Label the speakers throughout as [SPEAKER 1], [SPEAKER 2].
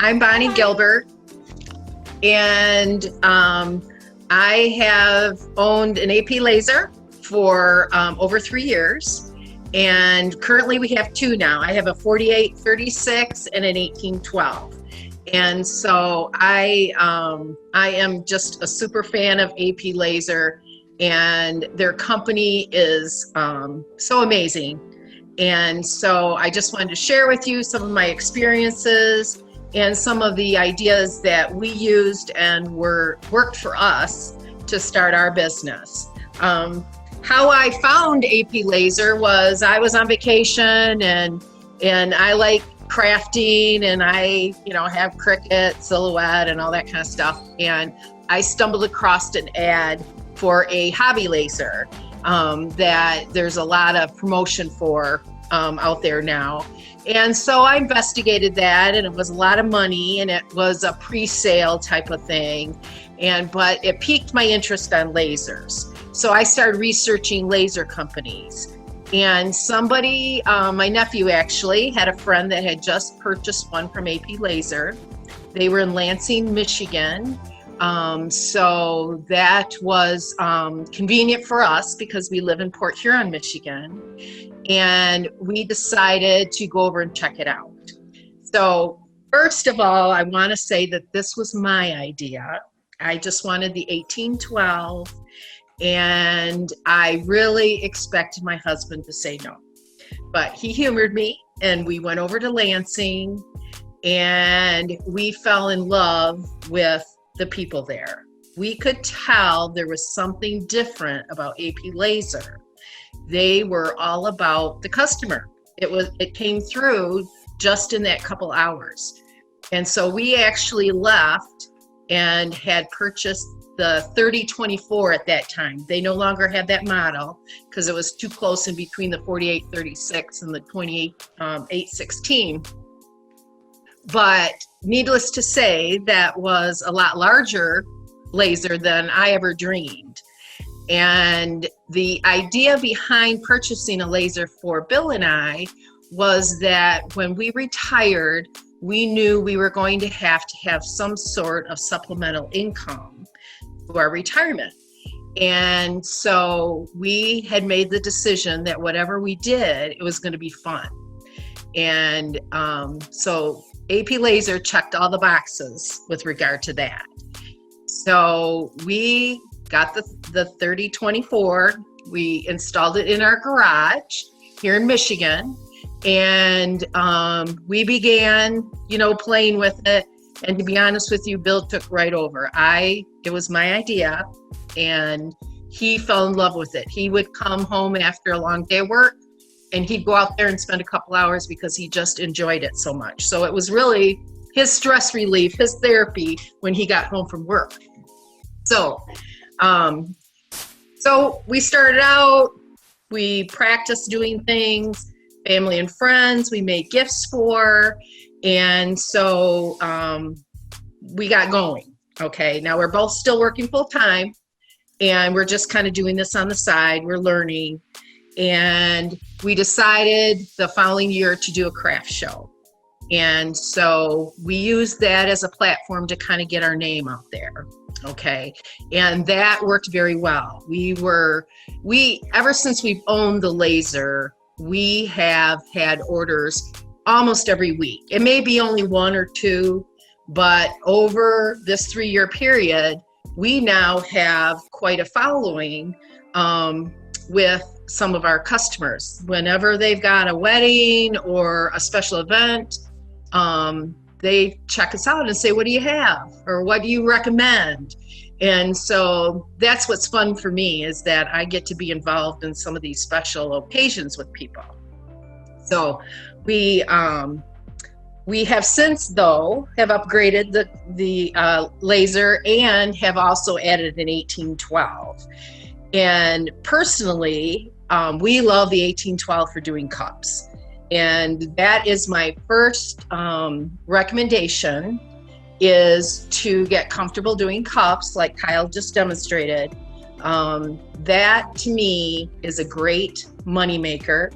[SPEAKER 1] I'm Bonnie Gilbert, and I have owned an AP Lazer for over 3 years, and currently we have two now. I have a 4836 and an 1812. And so I am just a super fan of AP Lazer, and their company is so amazing. And so I just wanted to share with you some of my experiences and some of the ideas that we used and worked for us to start our business. How I found AP Lazer was I was on vacation and I like crafting, and I have Cricut, Silhouette, and all that kind of stuff. And I stumbled across an ad for a hobby laser that there's a lot of promotion for out there now. And so I investigated that, and it was a lot of money, and it was a pre-sale type of thing. But it piqued my interest on lasers. So I started researching laser companies. And somebody, my nephew actually, had a friend that had just purchased one from AP Lazer. They were in Lansing, Michigan. So that was convenient for us because we live in Port Huron, Michigan. And we decided to go over and check it out. So first of all, I want to say that this was my idea. I just wanted the 1812, and I really expected my husband to say no. But he humored me, and we went over to Lansing, and we fell in love with the people there. We could tell there was something different about AP Lazer. They were all about the customer. It came through just in that couple hours. And so we actually left and had purchased the 3024 at that time. They no longer had that model because it was too close in between the 4836 and the 2816. But needless to say, that was a lot larger laser than I ever dreamed. And the idea behind purchasing a laser for Bill and I was that when we retired, we knew we were going to have some sort of supplemental income to our retirement. And so we had made the decision that whatever we did, it was going to be fun. And so AP Lazer checked all the boxes with regard to that. So we got the 3024. We installed it in our garage here in Michigan, and we began, playing with it. And to be honest with you, Bill took right over. It was my idea, and he fell in love with it. He would come home after a long day of work, and he'd go out there and spend a couple hours because he just enjoyed it so much. So it was really his stress relief, his therapy when he got home from work. So we started out, we practiced doing things, family and friends, we made gifts for, and so we got going. Okay, now we're both still working full time, and we're just kind of doing this on the side, we're learning, and we decided the following year to do a craft show. And so we used that as a platform to kind of get our name out there. Okay. And that worked very well. Ever since we've owned the laser, we have had orders almost every week. It may be only one or two, but over this 3-year period, we now have quite a following with some of our customers. Whenever they've got a wedding or a special event, they check us out and say, what do you have? Or what do you recommend? And so that's what's fun for me, is that I get to be involved in some of these special occasions with people. So we have since, though, have upgraded the laser and have also added an 1812. And personally, we love the 1812 for doing cups. And that is my first recommendation, is to get comfortable doing cups like Kyle just demonstrated. That to me is a great moneymaker.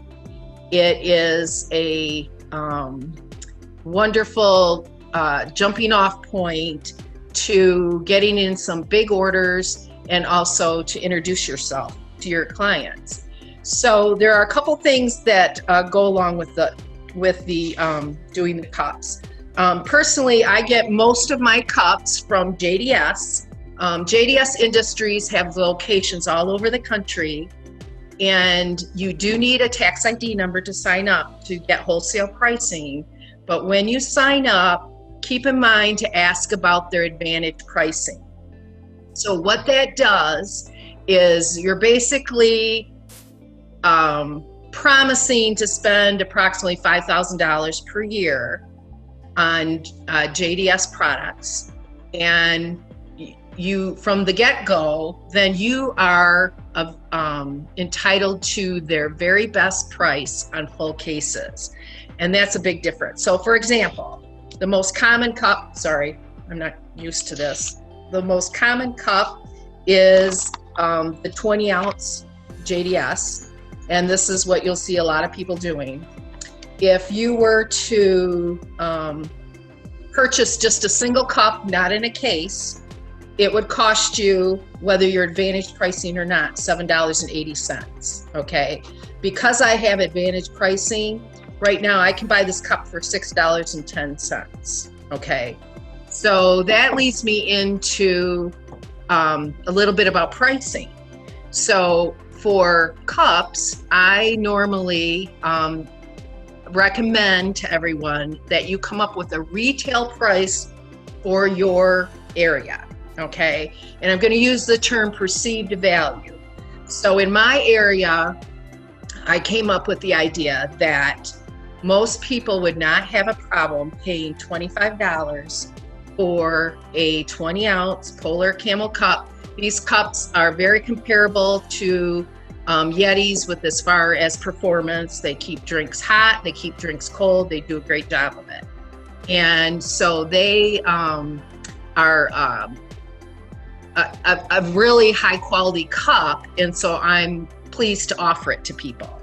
[SPEAKER 1] It is a wonderful jumping off point to getting in some big orders and also to introduce yourself to your clients. So there are a couple things that go along with the doing the cups. Personally, I get most of my cups from JDS. JDS Industries have locations all over the country, and you do need a tax ID number to sign up to get wholesale pricing. But when you sign up, keep in mind to ask about their advantage pricing. So what that does is you're basically promising to spend approximately $5,000 per year on JDS products, and you from the get-go, then you are entitled to their very best price on full cases, and that's a big difference. So for example, the most common cup, sorry, I'm not used to this. The most common cup is the 20 ounce JDS, and this is what you'll see a lot of people doing. If you were to purchase just a single cup, not in a case, it would cost you, whether you're advantage pricing or not, $7.80, okay? Because I have advantage pricing, right now I can buy this cup for $6.10, okay? So that leads me into a little bit about pricing. So for cups, I normally recommend to everyone that you come up with a retail price for your area, okay? And I'm going to use the term perceived value. So in my area, I came up with the idea that most people would not have a problem paying $25 for a 20 ounce Polar Camel cup. These cups are very comparable to Yetis with as far as performance. They keep drinks hot, they keep drinks cold, they do a great job of it. And so they are a really high quality cup, and so I'm pleased to offer it to people.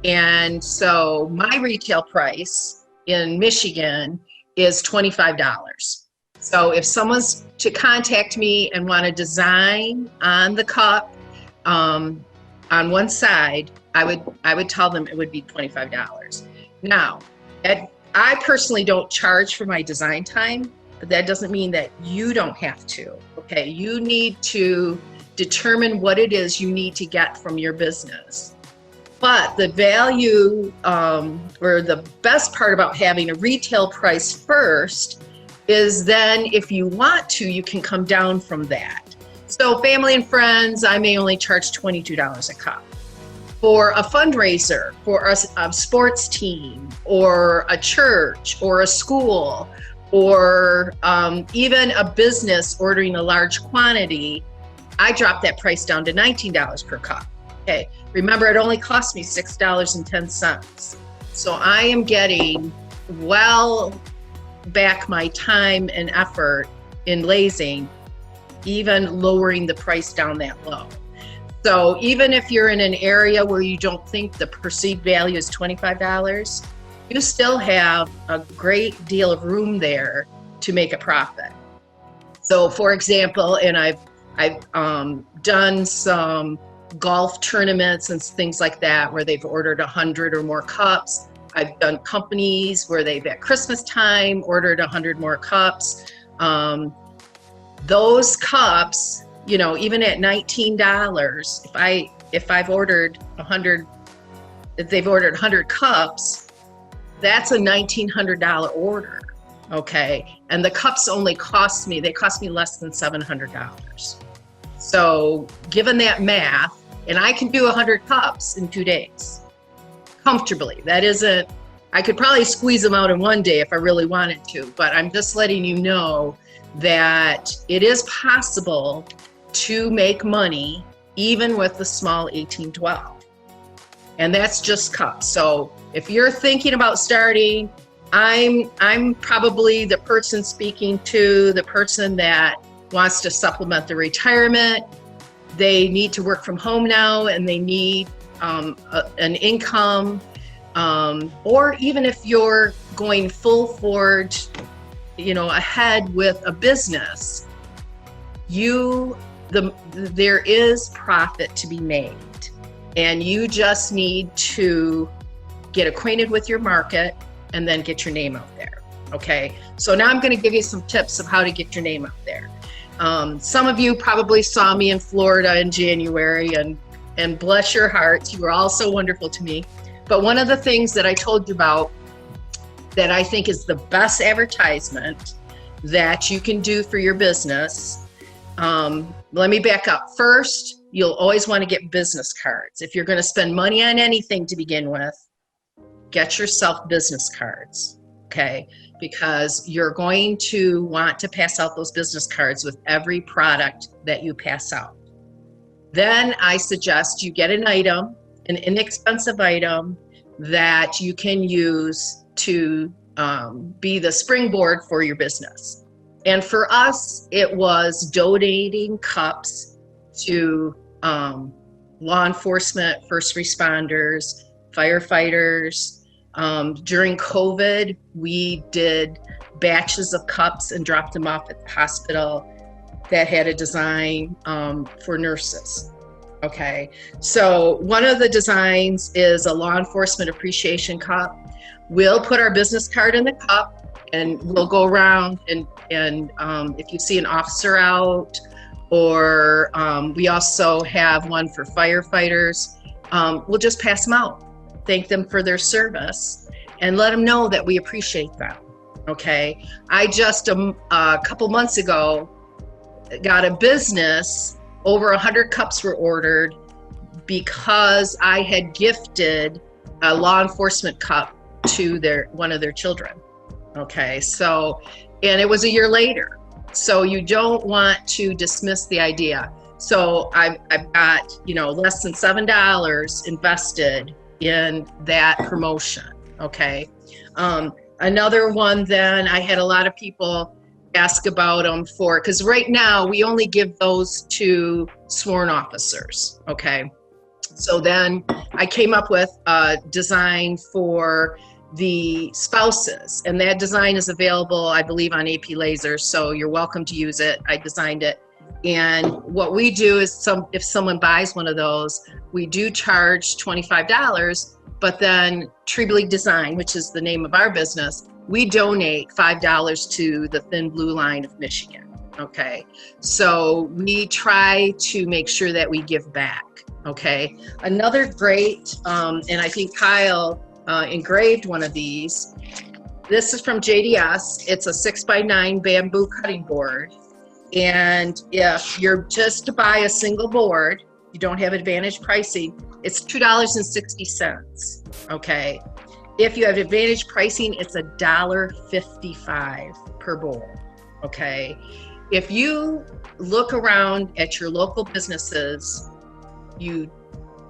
[SPEAKER 1] And so my retail price in Michigan is $25. So if someone's to contact me and want a design on the cup on one side, I would tell them it would be $25. Now, I personally don't charge for my design time, but that doesn't mean that you don't have to. Okay, you need to determine what it is you need to get from your business. But the value or the best part about having a retail price first is then if you want to, you can come down from that. So family and friends, I may only charge $22 a cup. For a fundraiser, for a sports team, or a church, or a school, or even a business ordering a large quantity, I drop that price down to $19 per cup. Okay, remember it only cost me $6.10. So I am getting well back my time and effort in lazing, even lowering the price down that low. So even if you're in an area where you don't think the perceived value is $25, you still have a great deal of room there to make a profit. So for example, and I've done some golf tournaments and things like that where they've ordered 100 or more cups. I've done companies where they've at Christmas time ordered 100 more cups. Those cups, you know, even at $19, if I've ordered 100, if they've ordered 100 cups, that's a $1,900 order, okay? And the cups only cost me less than $700. So given that math, and I can do 100 cups in 2 days, comfortably. That isn't, I could probably squeeze them out in one day if I really wanted to, but I'm just letting you know that it is possible to make money even with the small 1812. And that's just cups. So if you're thinking about starting, I'm probably the person speaking to the person that wants to supplement their retirement. They need to work from home now and they need an income, or even if you're going full forge ahead with a business, there is profit to be made, and you just need to get acquainted with your market and then get your name out there. Okay, so now I'm going to give you some tips of how to get your name out there. Some of you probably saw me in Florida in January, and bless your hearts, you were all so wonderful to me. But one of the things that I told you about that I think is the best advertisement that you can do for your business, let me back up. First, you'll always want to get business cards. If you're going to spend money on anything to begin with, get yourself business cards, okay? Because you're going to want to pass out those business cards with every product that you pass out. Then I suggest you get an item, an inexpensive item that you can use to be the springboard for your business. And for us, it was donating cups to law enforcement, first responders, firefighters. During COVID, we did batches of cups and dropped them off at the hospital that had a design for nurses. Okay, so one of the designs is a law enforcement appreciation cup. We'll put our business card in the cup, and we'll go around and if you see an officer out, or we also have one for firefighters, we'll just pass them out, thank them for their service, and let them know that we appreciate them. Okay, I just a couple months ago got a business, over 100 cups were ordered because I had gifted a law enforcement cup to one of their children. Okay, so, and it was a year later. So you don't want to dismiss the idea. So I've got, less than $7 invested in that promotion. Okay. Another one, then I had a lot of people ask about them because right now we only give those to sworn officers. Okay. So then I came up with a design for the spouses, and that design is available, I believe, on AP Lazer, so you're welcome to use it. I designed it, and what we do is if someone buys one of those, we do charge $25, but then Treblig Design, which is the name of our business, we donate $5 to the Thin Blue Line of Michigan. Okay, so we try to make sure that we give back. Okay, another great, and I think Kyle engraved one of these. This is from JDS. It's a 6x9 bamboo cutting board. And if you're just to buy a single board, you don't have advantage pricing, it's $2.60. Okay. If you have advantage pricing, it's $1.55 per board. Okay. If you look around at your local businesses, you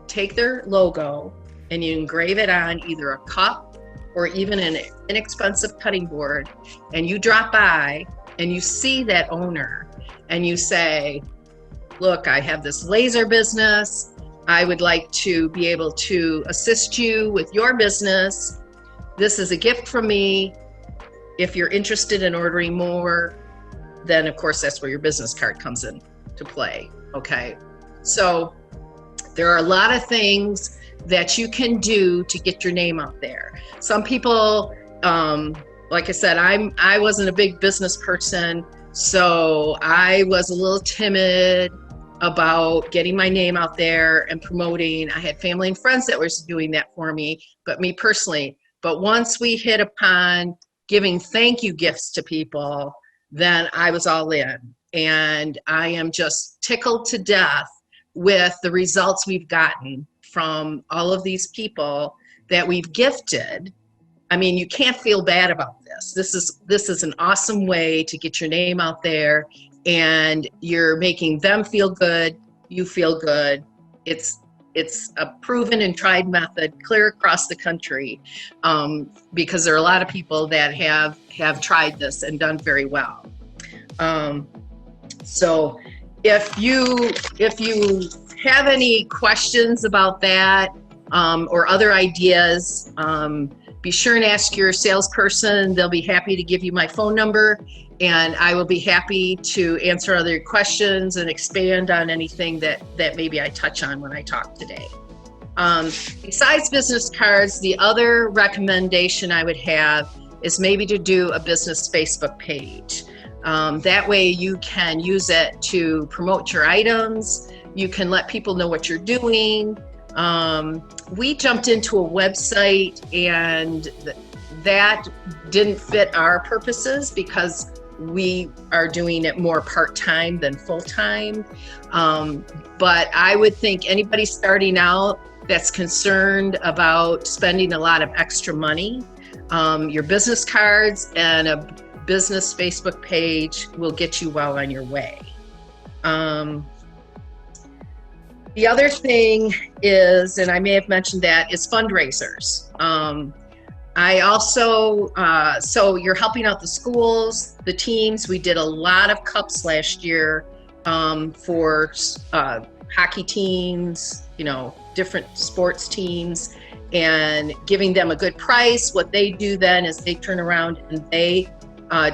[SPEAKER 1] take their logo and you engrave it on either a cup or even an inexpensive cutting board, and you drop by and you see that owner and you say, look, I have this laser business. I would like to be able to assist you with your business. This is a gift from me. If you're interested in ordering more, then of course that's where your business card comes in to play. Okay. So there are a lot of things that you can do to get your name out there. Some people, like I said, I wasn't a big business person, so I was a little timid about getting my name out there and promoting. I had family and friends that were doing that for me, but me personally. But once we hit upon giving thank you gifts to people, then I was all in. And I am just tickled to death with the results we've gotten from all of these people that we've gifted. I mean, you can't feel bad about this. This is an awesome way to get your name out there, and you're making them feel good, you feel good. It's a proven and tried method clear across the country, because there are a lot of people that have tried this and done very well. So if you have any questions about that, or other ideas, be sure and ask your salesperson. They'll be happy to give you my phone number, and I will be happy to answer other questions and expand on anything that maybe I touch on when I talk today. Besides business cards, the other recommendation I would have is maybe to do a business Facebook page. That way you can use it to promote your items. You can let people know what you're doing. We jumped into a website, and that didn't fit our purposes because we are doing it more part-time than full-time. But I would think anybody starting out that's concerned about spending a lot of extra money, your business cards and a business Facebook page will get you well on your way. The other thing is, and I may have mentioned that, is fundraisers. I also, so you're helping out the schools, the teams. We did a lot of cups last year for hockey teams, different sports teams, and giving them a good price. What they do then is they turn around and they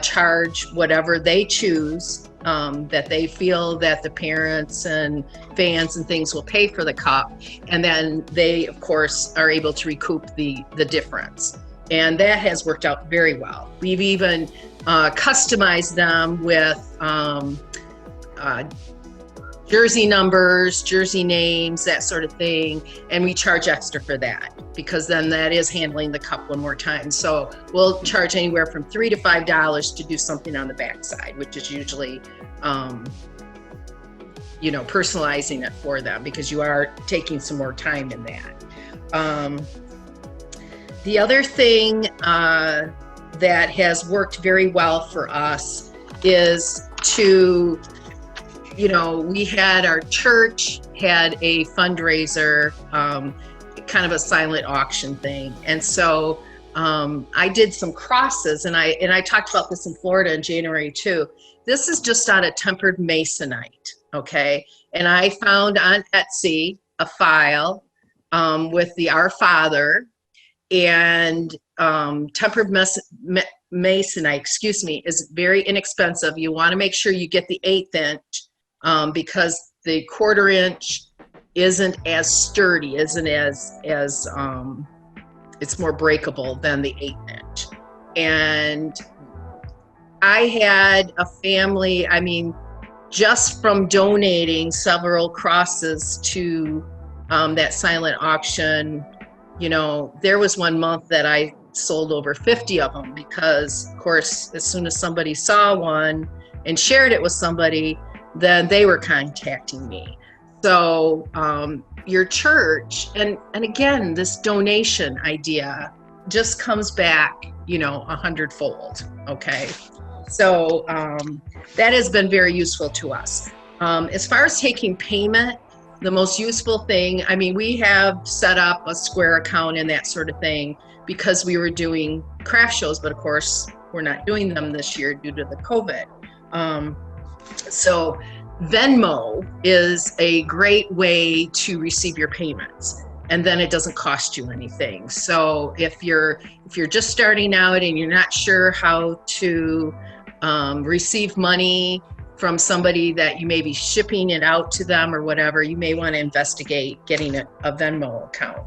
[SPEAKER 1] charge whatever they choose, that they feel that the parents and fans and things will pay for the cup. And then they, of course, are able to recoup the difference. And that has worked out very well. We've even customized them with jersey numbers, jersey names, that sort of thing. And we charge extra for that because then that is handling the cup one more time. So we'll charge anywhere from $3 to $5 to do something on the backside, which is usually, personalizing it for them because you are taking some more time in that. The other thing that has worked very well for us is to, we had our church had a fundraiser, kind of a silent auction thing. And so I did some crosses, and I talked about this in Florida in January too. This is just out of tempered masonite, okay? And I found on Etsy a file with the Our Father, and tempered masonite, is very inexpensive. You want to make sure you get the 1/8 inch because the 1/4 inch isn't as sturdy, isn't as it's more breakable than the 1/8 inch. And I had a family, just from donating several crosses to that silent auction, there was one month that I sold over 50 of them because, of course, as soon as somebody saw one and shared it with somebody, then they were contacting me. So your church, and again, this donation idea just comes back, 100-fold, okay? So that has been very useful to us. As far as taking payment, the most useful thing, we have set up a Square account and that sort of thing because we were doing craft shows, but of course we're not doing them this year due to the COVID. So Venmo is a great way to receive your payments, and then it doesn't cost you anything. So if you're just starting out and you're not sure how to receive money from somebody that you may be shipping it out to them or whatever, you may want to investigate getting a Venmo account.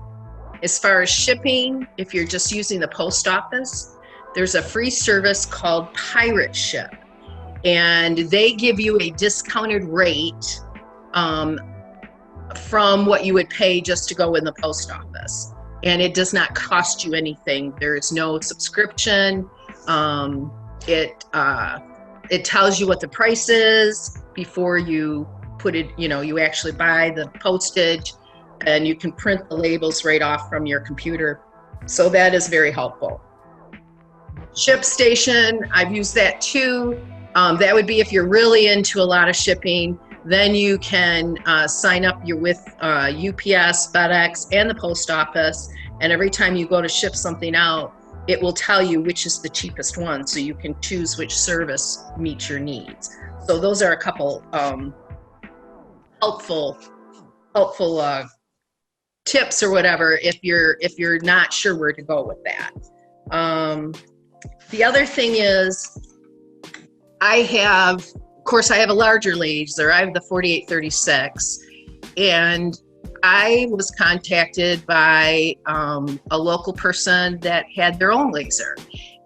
[SPEAKER 1] As far as shipping, if you're just using the post office, there's a free service called Pirate Ship, and they give you a discounted rate from what you would pay just to go in the post office, and it does not cost you anything. There is no subscription. It tells you what the price is before you put it, you actually buy the postage, and you can print the labels right off from your computer. So that is very helpful. ShipStation, I've used that too. That would be if you're really into a lot of shipping, then you can sign up with UPS, FedEx, and the post office. And every time you go to ship something out, it will tell you which is the cheapest one, so you can choose which service meets your needs. So those are a couple helpful tips or whatever if you're not sure where to go with that. The other thing is of course, I have a larger laser. I have the 4836, and I was contacted by a local person that had their own laser.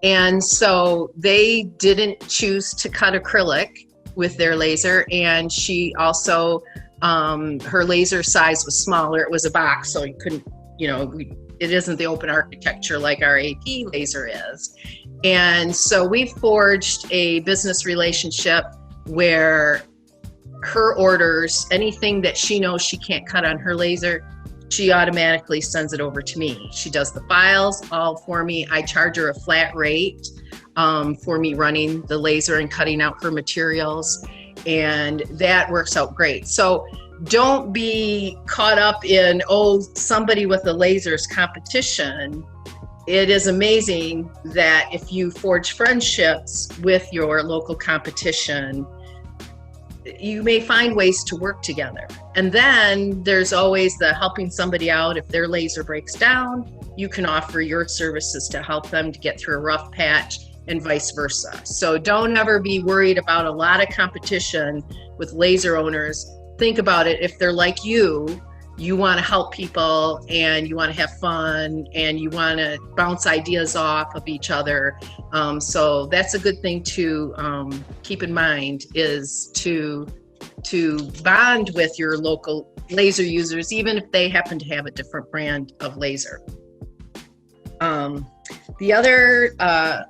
[SPEAKER 1] And so they didn't choose to cut acrylic with their laser. And she also, her laser size was smaller. It was a box, so you couldn't, it isn't the open architecture like our AP laser is. And so we forged a business relationship where her orders, anything that she knows she can't cut on her laser, she automatically sends it over to me. She does the files all for me. I charge her a flat rate for me running the laser and cutting out her materials. And that works out great. So don't be caught up in, somebody with a laser is competition. It is amazing that if you forge friendships with your local competition, you may find ways to work together. And then there's always the helping somebody out. If their laser breaks down, you can offer your services to help them to get through a rough patch, and vice versa. So don't ever be worried about a lot of competition with laser owners. Think about it. If they're like you want to help people and you want to have fun and you want to bounce ideas off of each other. So that's a good thing to keep in mind, is to bond with your local laser users, even if they happen to have a different brand of laser. The other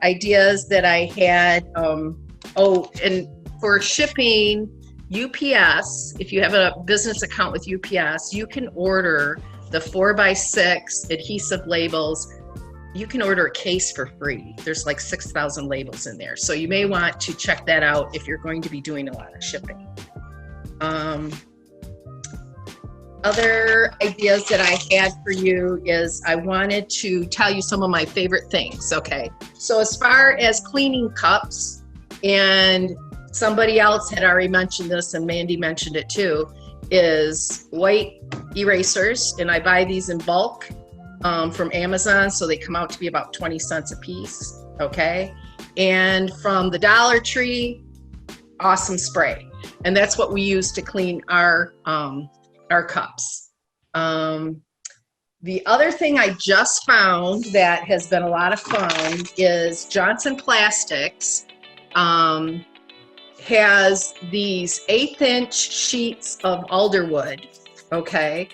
[SPEAKER 1] ideas that I had, and for shipping, UPS, if you have a business account with UPS, you can order the 4x6 adhesive labels. You can order a case for free. There's like 6,000 labels in there. So you may want to check that out if you're going to be doing a lot of shipping. Other ideas that I had for you is I wanted to tell you some of my favorite things. Okay, so as far as cleaning cups, and somebody else had already mentioned this and Mandy mentioned it too, is white erasers. And I buy these in bulk from Amazon. So they come out to be about 20 cents a piece. Okay. And from the Dollar Tree, awesome spray. And that's what we use to clean our cups. The other thing I just found that has been a lot of fun is Johnson Plastics has these 1/8-inch sheets of alderwood. Okay,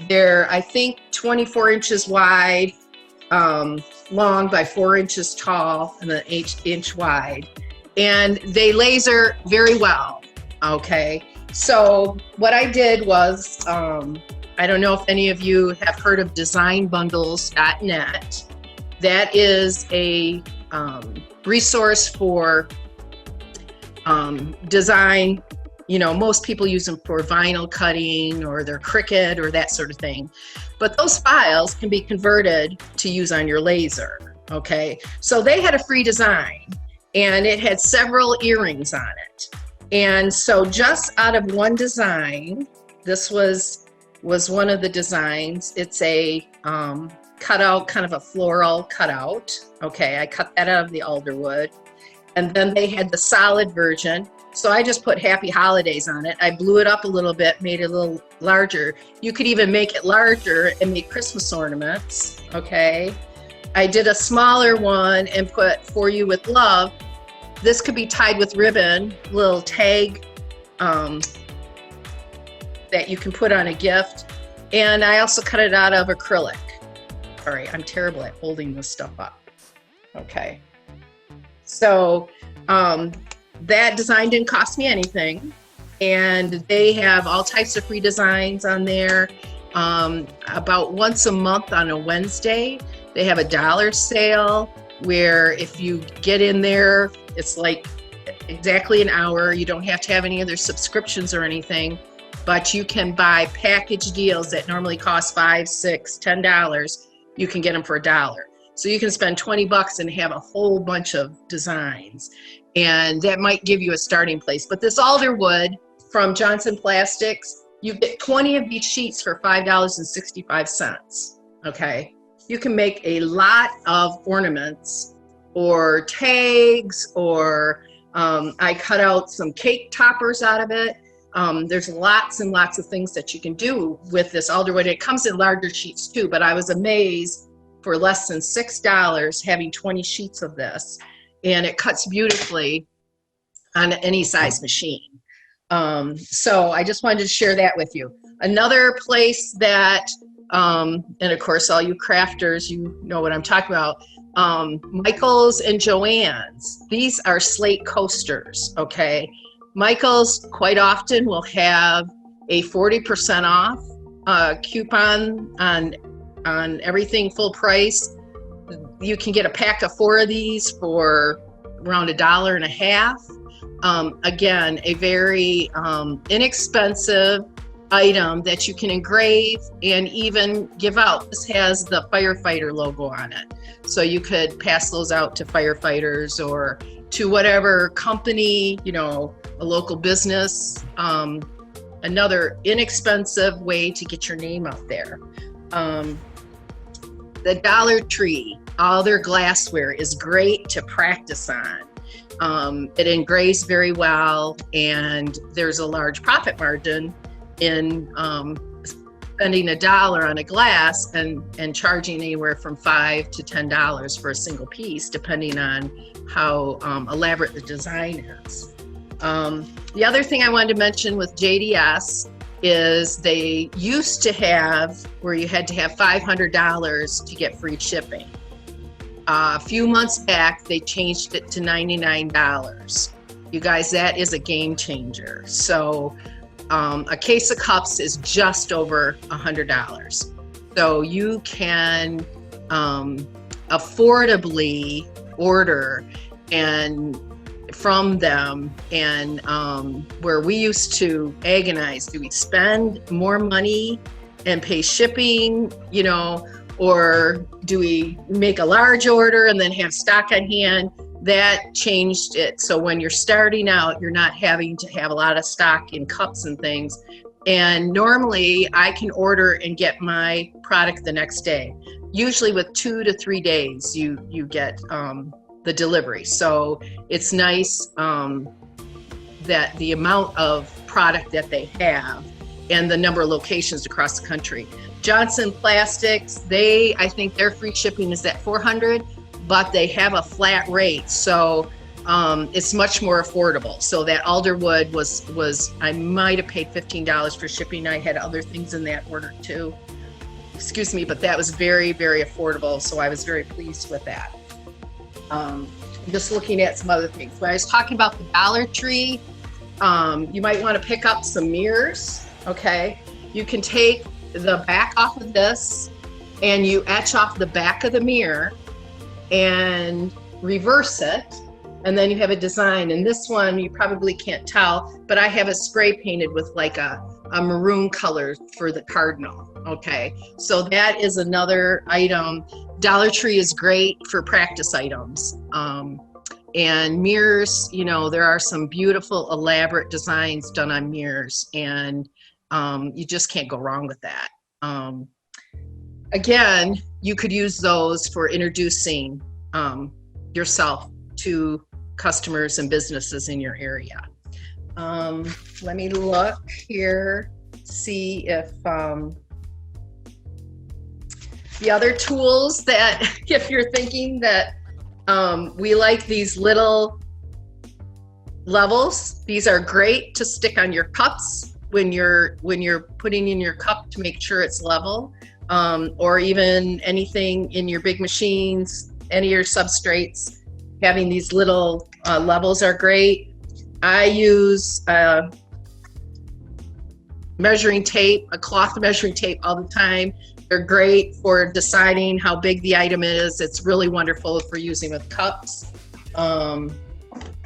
[SPEAKER 1] they're, I think, 24 inches wide, long by 4 inches tall, and then 8-inch wide, and they laser very well. Okay, so what I did was, I don't know if any of you have heard of designbundles.net. That is a resource for design. Most people use them for vinyl cutting or their Cricut or that sort of thing. But those files can be converted to use on your laser. Okay, so they had a free design and it had several earrings on it. And so just out of one design, this was one of the designs. It's a cutout, kind of a floral cutout. Okay, I cut that out of the alderwood. And then they had the solid version. So I just put Happy Holidays on it. I blew it up a little bit, made it a little larger. You could even make it larger and make Christmas ornaments. Okay, I did a smaller one and put For You With Love. This could be tied with ribbon, little tag that you can put on a gift. And I also cut it out of acrylic. Sorry, I'm terrible at holding this stuff up. Okay. So that design didn't cost me anything. And they have all types of free designs on there. About once a month on a Wednesday, they have a $1 sale where if you get in there, it's like exactly an hour. You don't have to have any other subscriptions or anything, but you can buy package deals that normally cost $5, $6, $10. You can get them for $1. So you can spend $20 and have a whole bunch of designs. And that might give you a starting place. But this alderwood from Johnson Plastics, you get 20 of these sheets for $5.65. Okay. you can make a lot of ornaments or tags, or I cut out some cake toppers out of it. There's lots and lots of things that you can do with this alderwood. It comes in larger sheets too, but I was amazed for less than $6 having 20 sheets of this, and it cuts beautifully on any size machine. So I just wanted to share that with you. Another place that, and of course all you crafters, you know what I'm talking about, Michael's and Joann's. These are slate coasters, okay? Michael's quite often will have a 40% off coupon on everything full price. You can get a pack of 4 of these for around $1.50. Again, a very inexpensive item that you can engrave and even give out. This has the firefighter logo on it, so you could pass those out to firefighters or to whatever company, you know, a local business. Another inexpensive way to get your name out there. The Dollar Tree, all their glassware is great to practice on. It engraves very well, and there's a large profit margin in spending $1 on a glass and charging anywhere from $5 to $10 for a single piece, depending on how elaborate the design is. The other thing I wanted to mention with JDS is they used to have where you had to have $500 to get free shipping. A few months back, they changed it to $99. You guys, that is a game changer. So a case of cups is just over $100. So you can affordably order and from them, and where we used to agonize, do we spend more money and pay shipping, you know, or do we make a large order and then have stock on hand? That changed it. So when you're starting out, you're not having to have a lot of stock in cups and things. And normally I can order and get my product the next day. Usually with 2 to 3 days, you get the delivery. So it's nice that the amount of product that they have and the number of locations across the country. Johnson Plastics, I think their free shipping is at $400, but they have a flat rate, so it's much more affordable. So that alderwood was I might have paid $15 for shipping. I had other things in that order too. Excuse me, but that was very, very affordable. So I was very pleased with that. Just looking at some other things. When I was talking about the Dollar Tree, you might want to pick up some mirrors. Okay, you can take the back off of this and you etch off the back of the mirror and reverse it, and then you have a design. And this one you probably can't tell, but I have it spray painted with like a maroon color for the cardinal. Okay, so that is another item. Dollar Tree is great for practice items. And mirrors, you know, there are some beautiful elaborate designs done on mirrors, and you just can't go wrong with that. Again, you could use those for introducing yourself to customers and businesses in your area. Let me look here, see if the other tools that, if you're thinking that we like these little levels, these are great to stick on your cups when you're putting in your cup to make sure it's level, or even anything in your big machines, any of your substrates, having these little levels are great. I use measuring tape, a cloth measuring tape all the time. They're great for deciding how big the item is. It's really wonderful for using with cups. I'm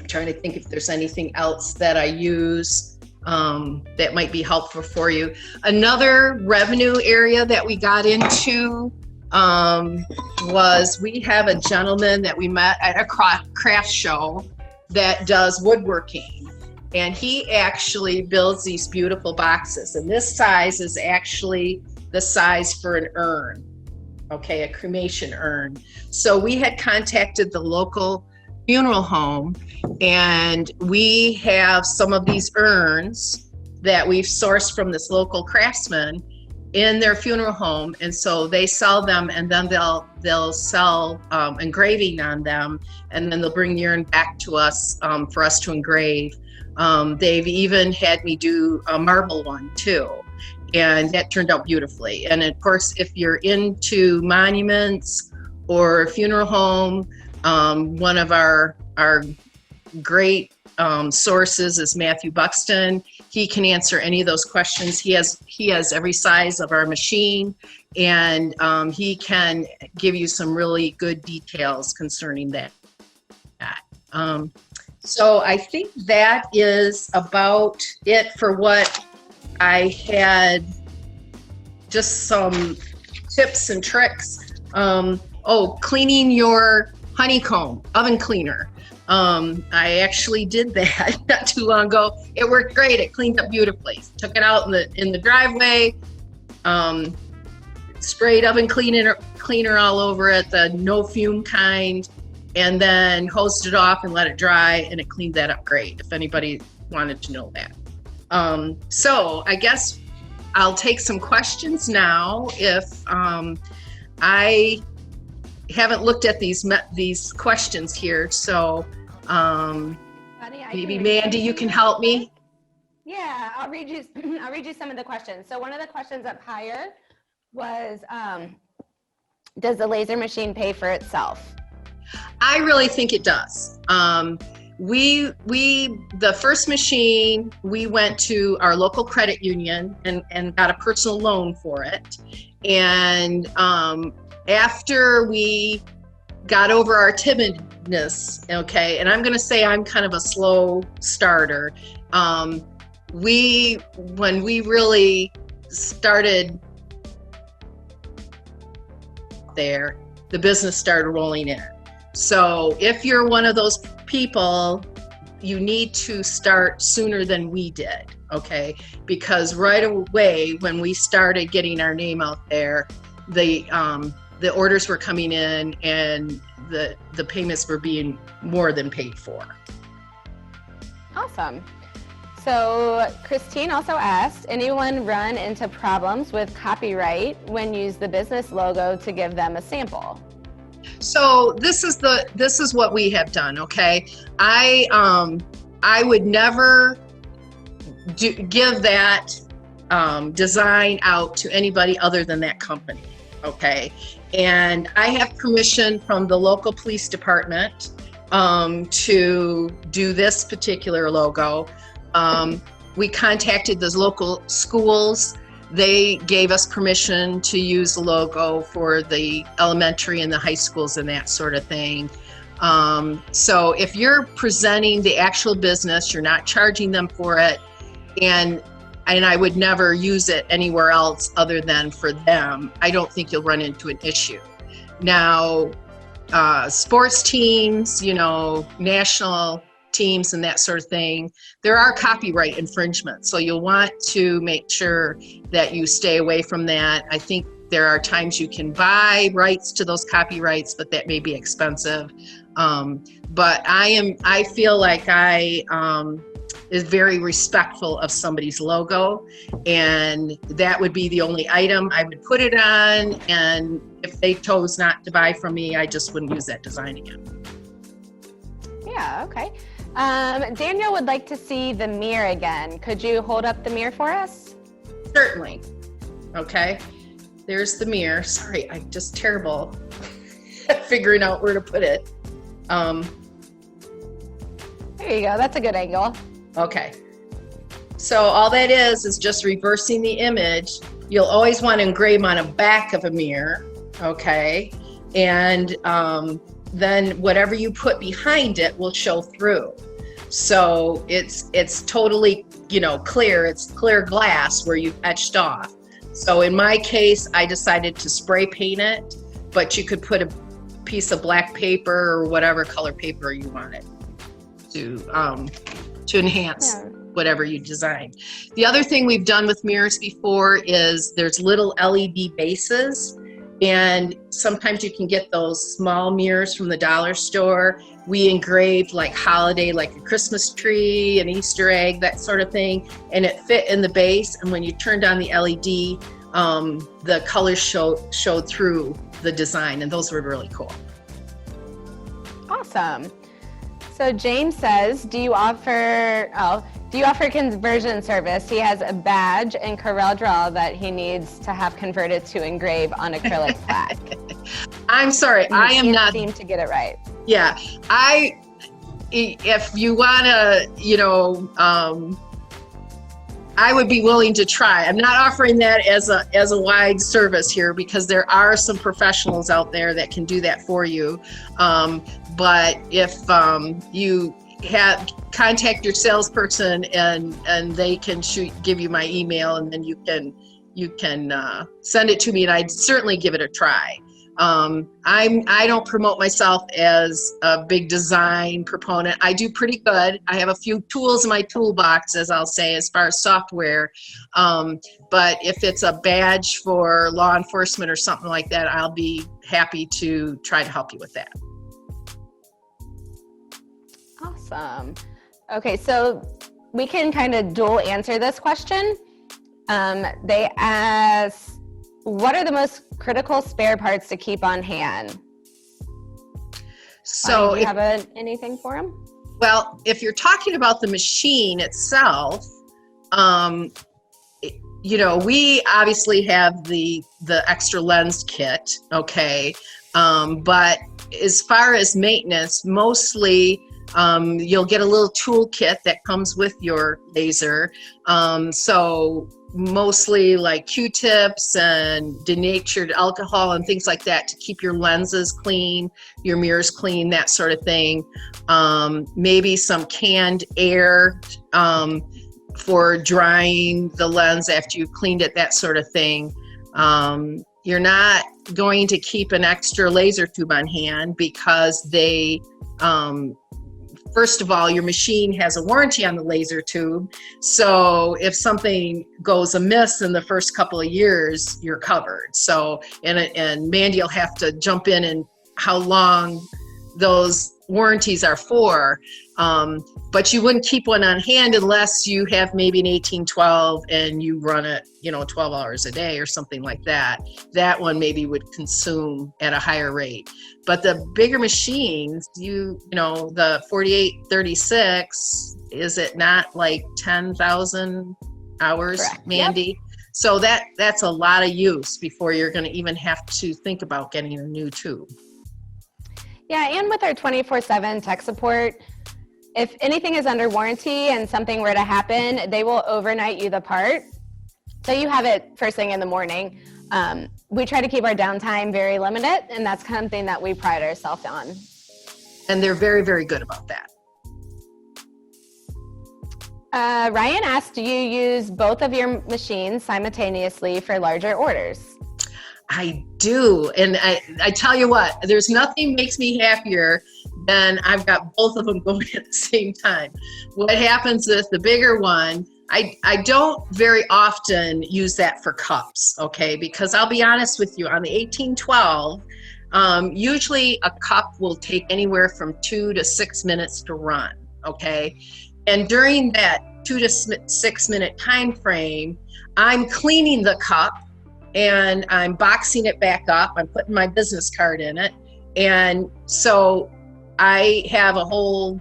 [SPEAKER 1] trying to think if there's anything else that I use that might be helpful for you. Another revenue area that we got into was, we have a gentleman that we met at a craft show that does woodworking, and he actually builds these beautiful boxes, and this size is actually the size for an urn. okay, a cremation urn. So we had contacted the local funeral home, and we have some of these urns that we've sourced from this local craftsman in their funeral home, and so they sell them, and then they'll sell engraving on them, and then they'll bring the urn back to us for us to engrave. They've even had me do a marble one too, and that turned out beautifully. And of course, if you're into monuments or a funeral home, one of our great sources is Matthew Buxton. He can answer any of those questions. He has every size of our machine, and he can give you some really good details concerning that. So I think that is about it for what I had. Just some tips and tricks. Cleaning your honeycomb oven cleaner. I actually did that not too long ago. It worked great. It cleaned up beautifully. Took it out in the driveway, sprayed oven cleaner all over it, the no fume kind, and then hosed it off and let it dry, and it cleaned that up great, if anybody wanted to know that. So I guess I'll take some questions now. If I haven't looked at these questions here, so
[SPEAKER 2] Bonnie,
[SPEAKER 1] maybe Mandy, you can help me.
[SPEAKER 2] Yeah, I'll read you some of the questions. So one of the questions up higher was, does the laser machine pay for itself?
[SPEAKER 1] I really think it does. The first machine, we went to our local credit union and got a personal loan for it. And after we got over our timidness, okay, and I'm going to say I'm kind of a slow starter. When we really started there, the business started rolling in. So if you're one of those people, you need to start sooner than we did, okay? Because right away, when we started getting our name out there, the orders were coming in, and the payments were being more than paid for.
[SPEAKER 2] Awesome. So Christine also asked, anyone run into problems with copyright when use the business logo to give them a sample?
[SPEAKER 1] So this is what we have done, okay? I would never give that design out to anybody other than that company, okay? And I have permission from the local police department to do this particular logo. We contacted those local schools. They gave us permission to use the logo for the elementary and the high schools and that sort of thing. So if you're presenting the actual business, you're not charging them for it, and I would never use it anywhere else other than for them, I don't think you'll run into an issue. Now, sports teams, national teams and that sort of thing, there are copyright infringements. So you'll want to make sure that you stay away from that. I think there are times you can buy rights to those copyrights, but that may be expensive. But I feel like I is very respectful of somebody's logo, and that would be the only item I would put it on. And if they chose not to buy from me, I just wouldn't use that design again.
[SPEAKER 2] Yeah, okay. Daniel would like to see the mirror again. Could you hold up the mirror for us?
[SPEAKER 1] Certainly. Okay. There's the mirror. Sorry, I'm just terrible at figuring out where to put it.
[SPEAKER 2] There you go. That's a good angle.
[SPEAKER 1] Okay. So all that is just reversing the image. You'll always want to engrave on a back of a mirror. Okay. And then whatever you put behind it will show through. So it's totally, clear. It's clear glass where you've etched off. So in my case, I decided to spray paint it, but you could put a piece of black paper or whatever color paper you wanted to enhance whatever you design. The other thing we've done with mirrors before is there's little LED bases And sometimes you can get those small mirrors from the dollar store. We engraved like holiday, like a Christmas tree, an Easter egg, that sort of thing. And it fit in the base. And when you turned on the LED, the colors showed through the design. And those were really cool.
[SPEAKER 2] Awesome. So James says, do you offer conversion service? He has a badge and Corel Draw that he needs to have converted to engrave on acrylic plaque.
[SPEAKER 1] I'm sorry, I am not.
[SPEAKER 2] Seem to get it right.
[SPEAKER 1] Yeah, if you want to, I would be willing to try. I'm not offering that as a wide service here, because there are some professionals out there that can do that for you. But if you contact your salesperson and they can give you my email, and then you can send it to me, and I'd certainly give it a try. I don't promote myself as a big design proponent. I do pretty good. I have a few tools in my toolbox, as I'll say, as far as software. But if it's a badge for law enforcement or something like that, I'll be happy to try to help you with that.
[SPEAKER 2] Awesome. Okay, so we can kind of dual answer this question. They ask, what are the most critical spare parts to keep on hand?
[SPEAKER 1] So
[SPEAKER 2] do you have anything for them?
[SPEAKER 1] Well, if you're talking about the machine itself, we obviously have the extra lens kit, okay? But as far as maintenance, mostly you'll get a little tool kit that comes with your laser. So mostly like Q-tips and denatured alcohol and things like that to keep your lenses clean, your mirrors clean, that sort of thing. Maybe some canned air for drying the lens after you've cleaned it, that sort of thing. You're not going to keep an extra laser tube on hand because they first of all, your machine has a warranty on the laser tube. So if something goes amiss in the first couple of years, you're covered. So, and Mandy will have to jump in and how long those warranties are for. But you wouldn't keep one on hand unless you have maybe an 1812 and you run it, 12 hours a day or something like that. That one maybe would consume at a higher rate. But the bigger machines, the 4836, is it not like 10,000 hours,
[SPEAKER 2] Correct.
[SPEAKER 1] Mandy?
[SPEAKER 2] Yep.
[SPEAKER 1] So that's a lot of use before you're going to even have to think about getting a new tube.
[SPEAKER 2] Yeah, and with our 24/7 tech support, if anything is under warranty and something were to happen, they will overnight you the part. So you have it first thing in the morning. We try to keep our downtime very limited, and that's something that we pride ourselves on.
[SPEAKER 1] And they're very, very good about that.
[SPEAKER 2] Ryan asked, do you use both of your machines simultaneously for larger orders?
[SPEAKER 1] I do. And I tell you what, there's nothing makes me happier than I've got both of them going at the same time. What happens with the bigger one, I don't very often use that for cups, okay? Because I'll be honest with you, on the 1812, usually a cup will take anywhere from 2 to 6 minutes to run, okay? And during that 2 to 6 minute time frame, I'm cleaning the cup and I'm boxing it back up. I'm putting my business card in it. And so I have a whole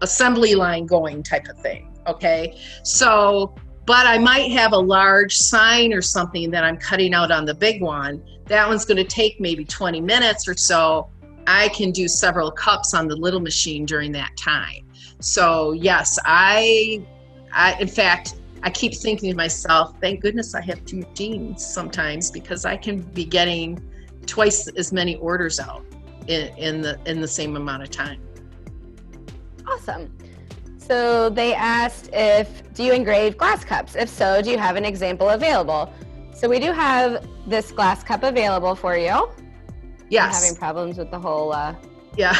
[SPEAKER 1] assembly line going type of thing, okay? So, but I might have a large sign or something that I'm cutting out on the big one. That one's gonna take maybe 20 minutes or so. I can do several cups on the little machine during that time. So yes, in fact, I keep thinking to myself, thank goodness I have two machines sometimes, because I can be getting twice as many orders out in the same amount of time.
[SPEAKER 2] Awesome. So they asked, do you engrave glass cups? If so, do you have an example available? So we do have this glass cup available for you.
[SPEAKER 1] Yes.
[SPEAKER 2] I'm having problems with the whole
[SPEAKER 1] yeah.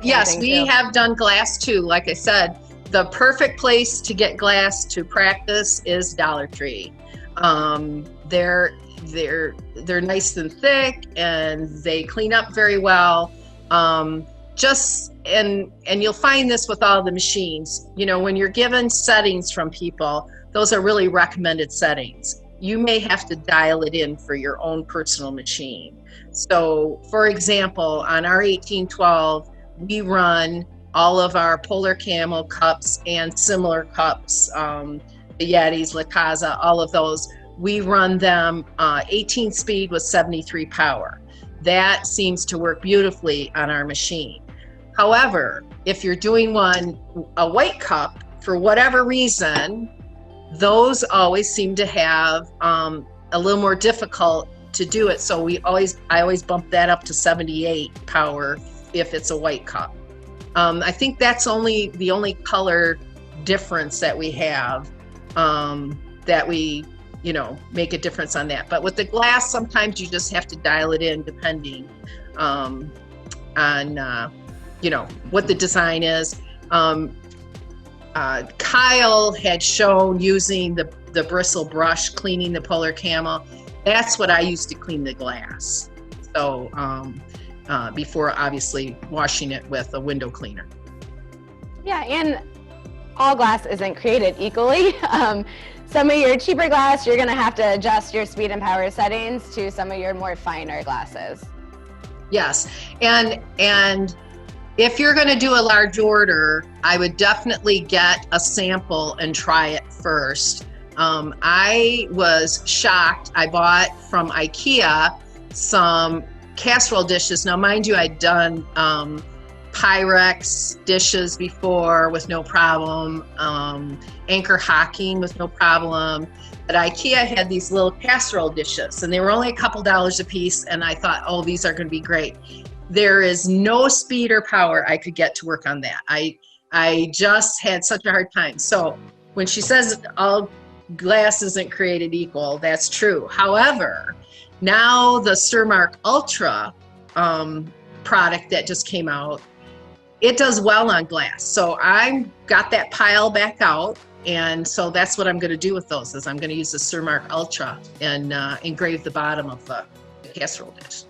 [SPEAKER 1] Yes, we have done glass too. Like I said, the perfect place to get glass to practice is Dollar Tree. they're nice and thick, and they clean up very well. And you'll find this with all the machines. When you're given settings from people, those are really recommended settings. You may have to dial it in for your own personal machine. So, for example, on our 1812, we run all of our Polar Camel cups and similar cups, the Yetis, La Casa, all of those. We run them 18 speed with 73 power. That seems to work beautifully on our machine. However, if you're doing a white cup, for whatever reason, those always seem to have a little more difficult to do it. So I always bump that up to 78 power if it's a white cup. I think that's the only color difference that we have, that we, make a difference on that. But with the glass, sometimes you just have to dial it in depending on, what the design is. Kyle had shown using the bristle brush, cleaning the Polar Camel. That's what I used to clean the glass. So before obviously washing it with a window cleaner.
[SPEAKER 2] Yeah, and all glass isn't created equally. Some of your cheaper glass, you're gonna have to adjust your speed and power settings to some of your more finer glasses.
[SPEAKER 1] Yes, and if you're gonna do a large order, I would definitely get a sample and try it first. I was shocked. I bought from IKEA some casserole dishes. Now, mind you, I'd done Pyrex dishes before with no problem, Anchor Hocking with no problem. But IKEA had these little casserole dishes, and they were only a couple dollars a piece, and I thought, oh, these are gonna be great. There is no speed or power I could get to work on that. I just had such a hard time. So when she says all glass isn't created equal, that's true. However, now the Surmark Ultra product that just came out, it does well on glass. So I got that pile back out, and so that's what I'm going to do with those. Is I'm going to use the Surmark Ultra and engrave the bottom of the casserole dish.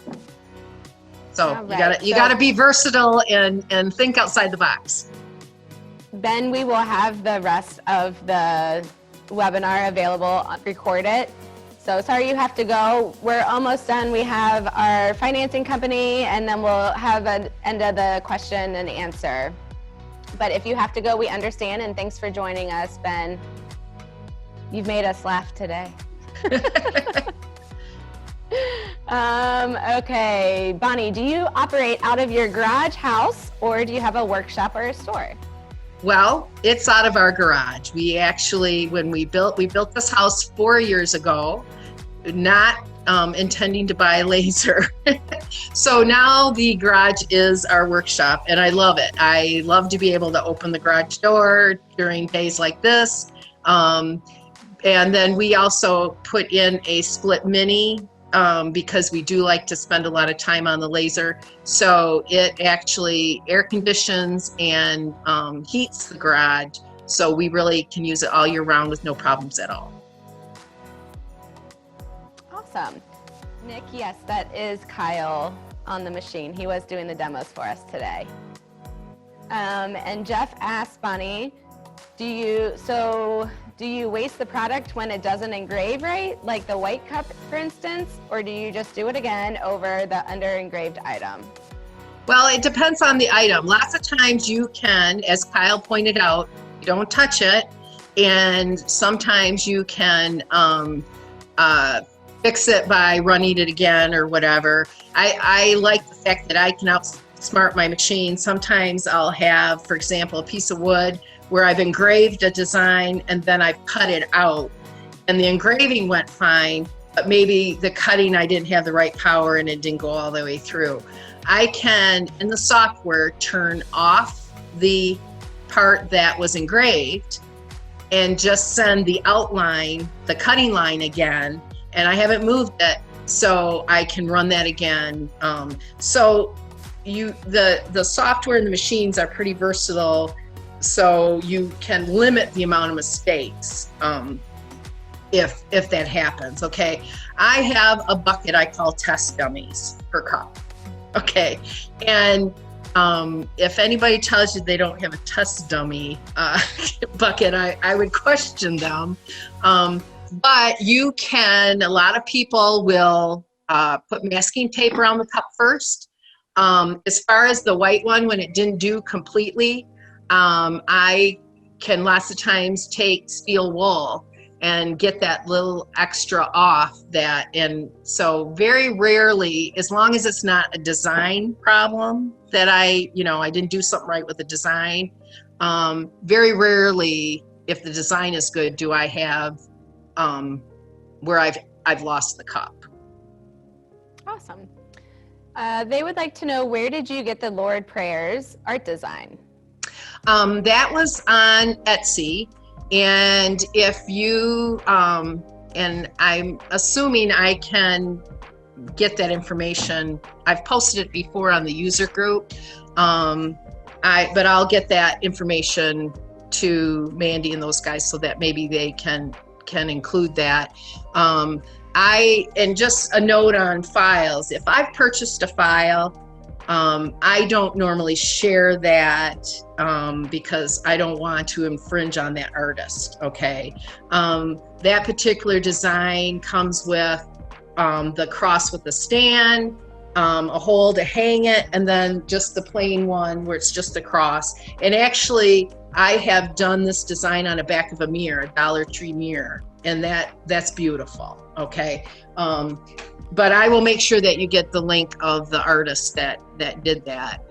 [SPEAKER 1] So you gotta be versatile and think outside the box.
[SPEAKER 2] Ben, we will have the rest of the webinar available, record it. So sorry you have to go. We're almost done. We have our financing company, and then we'll have an end of the question and answer. But if you have to go, we understand, and thanks for joining us, Ben. You've made us laugh today. Okay, Bonnie, do you operate out of your garage, house, or do you have a workshop or a store?
[SPEAKER 1] Well, it's out of our garage. We actually, when we built this house 4 years ago, not intending to buy a laser. So now the garage is our workshop, and I love it. I love to be able to open the garage door during days like this. And then we also put in a split mini because we do like to spend a lot of time on the laser. So it actually air conditions and heats the garage. So we really can use it all year round with no problems at all.
[SPEAKER 2] Awesome. Nick, yes, that is Kyle on the machine. He was doing the demos for us today. And Jeff asked Bonnie, do you waste the product when it doesn't engrave right, like the white cup, for instance, or do you just do it again over the under engraved item?
[SPEAKER 1] Well, it depends on the item. Lots of times you can, as Kyle pointed out, you don't touch it, and sometimes you can fix it by running it again or whatever. I like the fact that I can outsmart my machine. Sometimes I'll have, for example, a piece of wood where I've engraved a design and then I've cut it out, and the engraving went fine, but maybe the cutting, I didn't have the right power and it didn't go all the way through. I can, in the software, turn off the part that was engraved and just send the outline, the cutting line again, and I haven't moved it, so I can run that again. So the software and the machines are pretty versatile, so you can limit the amount of mistakes if that happens. Okay, I have a bucket I call test dummies per cup. Okay, and if anybody tells you they don't have a test dummy bucket, I would question them. But you can, a lot of people will put masking tape around the cup first. As far as the white one, when it didn't do completely, I can lots of times take steel wool and get that little extra off that. And so very rarely, as long as it's not a design problem that I didn't do something right with the design, very rarely, if the design is good, do I have where I've lost the cup.
[SPEAKER 2] Awesome. They would like to know, where did you get the Lord Prayers art design?
[SPEAKER 1] That was on Etsy. And if you, and I'm assuming I can get that information. I've posted it before on the user group. But I'll get that information to Mandy and those guys so that maybe they can include that. And just a note on files, if I've purchased a file, I don't normally share that because I don't want to infringe on that artist, okay? That particular design comes with the cross with the stand, a hole to hang it, and then just the plain one where it's just a cross. And actually, I have done this design on the back of a mirror, a Dollar Tree mirror, and that's beautiful, okay? But I will make sure that you get the link of the artist that did that.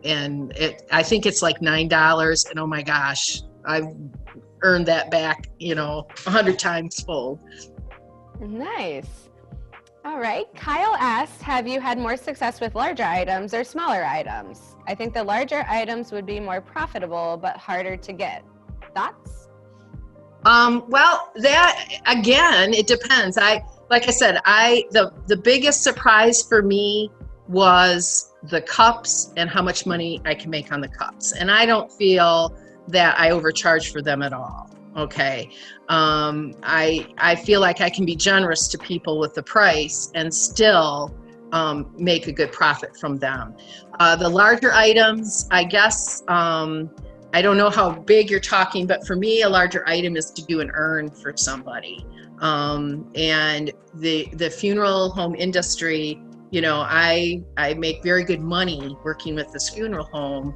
[SPEAKER 1] And I think it's like $9, and oh my gosh, I've earned that back, 100 times fold.
[SPEAKER 2] Nice. All right. Kyle asked, have you had more success with larger items or smaller items? I think the larger items would be more profitable, but harder to get. Thoughts?
[SPEAKER 1] Well, that, again, it depends. Like I said, the biggest surprise for me was the cups and how much money I can make on the cups. And I don't feel that I overcharge for them at all. Okay. I feel like I can be generous to people with the price and still make a good profit from them. The larger items, I guess, I don't know how big you're talking, but for me, a larger item is to do an urn for somebody. And the funeral home industry, I make very good money working with this funeral home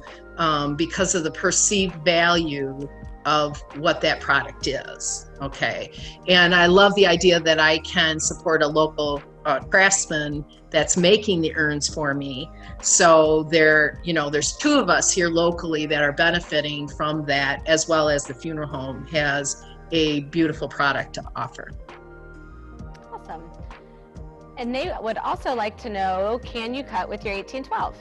[SPEAKER 1] because of the perceived value of what that product is. Okay. And I love the idea that I can support a local craftsman that's making the urns for me. So there's two of us here locally that are benefiting from that, as well as the funeral home has a beautiful product to offer.
[SPEAKER 2] Awesome. And they would also like to know, can you cut with your 1812?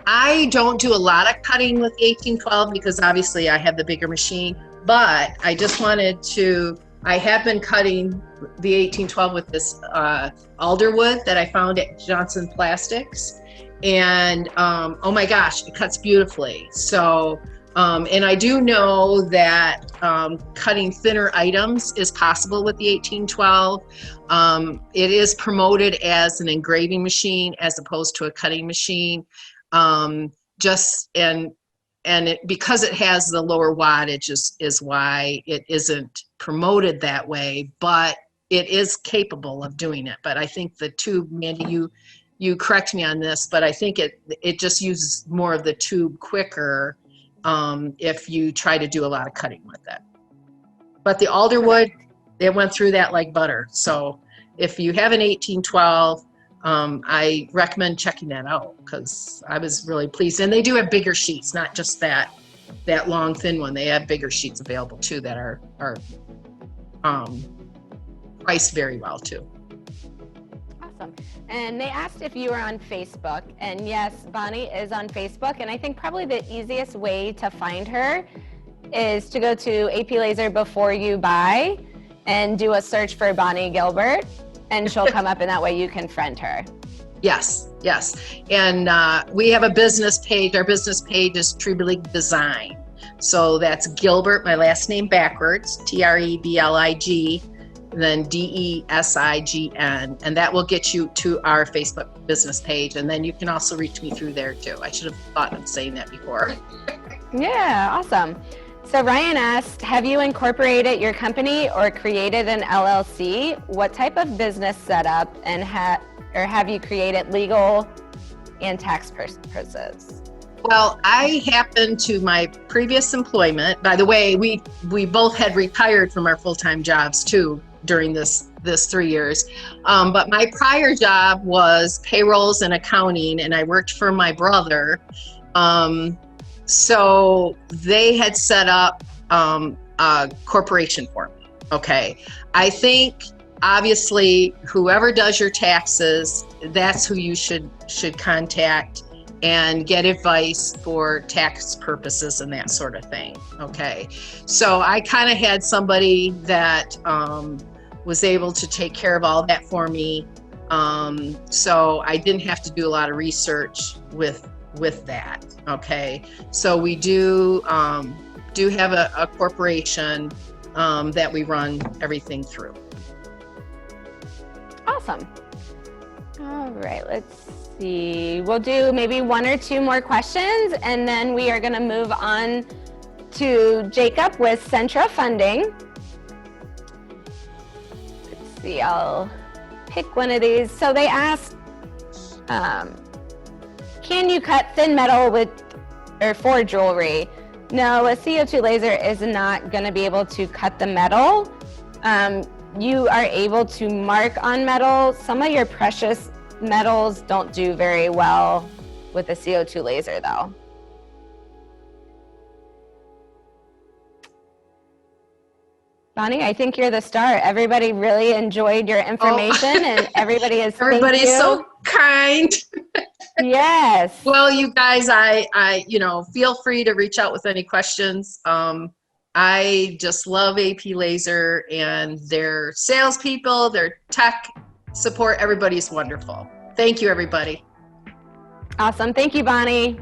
[SPEAKER 1] I don't do a lot of cutting with the 1812 because obviously I have the bigger machine, but I just wanted to, I have been cutting the 1812 with this alderwood that I found at Johnson Plastics. And oh my gosh, it cuts beautifully. So, and I do know that cutting thinner items is possible with the 1812. It is promoted as an engraving machine as opposed to a cutting machine. Because it has the lower wattage is why it isn't promoted that way, but it is capable of doing it. But I think the tube, Mandy, you correct me on this, but I think it just uses more of the tube quicker if you try to do a lot of cutting with it. But the alderwood, it went through that like butter. So if you have an 1812, I recommend checking that out because I was really pleased. And they do have bigger sheets, not just that long thin one. They have bigger sheets available too that are priced very well too.
[SPEAKER 2] Awesome. And they asked if you were on Facebook, and yes, Bonnie is on Facebook. And I think probably the easiest way to find her is to go to AP Lazer before you buy and do a search for Bonnie Gilbert. And she'll come up, and that way you can friend her.
[SPEAKER 1] Yes. And we have a business page. Our business page is Treblig Design. So that's Gilbert, my last name backwards, Treblig, then Design, and that will get you to our Facebook business page. And then you can also reach me through there too. I should have thought of saying that before.
[SPEAKER 2] Yeah, awesome. So Ryan asked, have you incorporated your company or created an LLC? What type of business setup and have you created legal and tax purposes?
[SPEAKER 1] Well, I happened to my previous employment. By the way, we both had retired from our full-time jobs too during this 3 years. But my prior job was payrolls and accounting, and I worked for my brother. So they had set up a corporation for me. Okay. I think obviously whoever does your taxes, that's who you should contact and get advice for tax purposes and that sort of thing. Okay. So I kind of had somebody that was able to take care of all that for me. So I didn't have to do a lot of research with that. Okay. So we do have a corporation that we run everything through.
[SPEAKER 2] Awesome. All right, let's see. We'll do maybe 1 or 2 more questions, and then we are going to move on to Jacob with Centra Funding. Let's see, I'll pick one of these. So they asked, can you cut thin metal for jewelry? No, a CO2 laser is not going to be able to cut the metal. You are able to mark on metal. Some of your precious metals don't do very well with a CO2 laser though. Bonnie, I think you're the star. Everybody really enjoyed your information and everybody's
[SPEAKER 1] so kind.
[SPEAKER 2] Yes.
[SPEAKER 1] Well, you guys, I feel free to reach out with any questions. I just love AP Lazer and their salespeople, their tech support. Everybody's wonderful. Thank you, everybody.
[SPEAKER 2] Awesome. Thank you, Bonnie.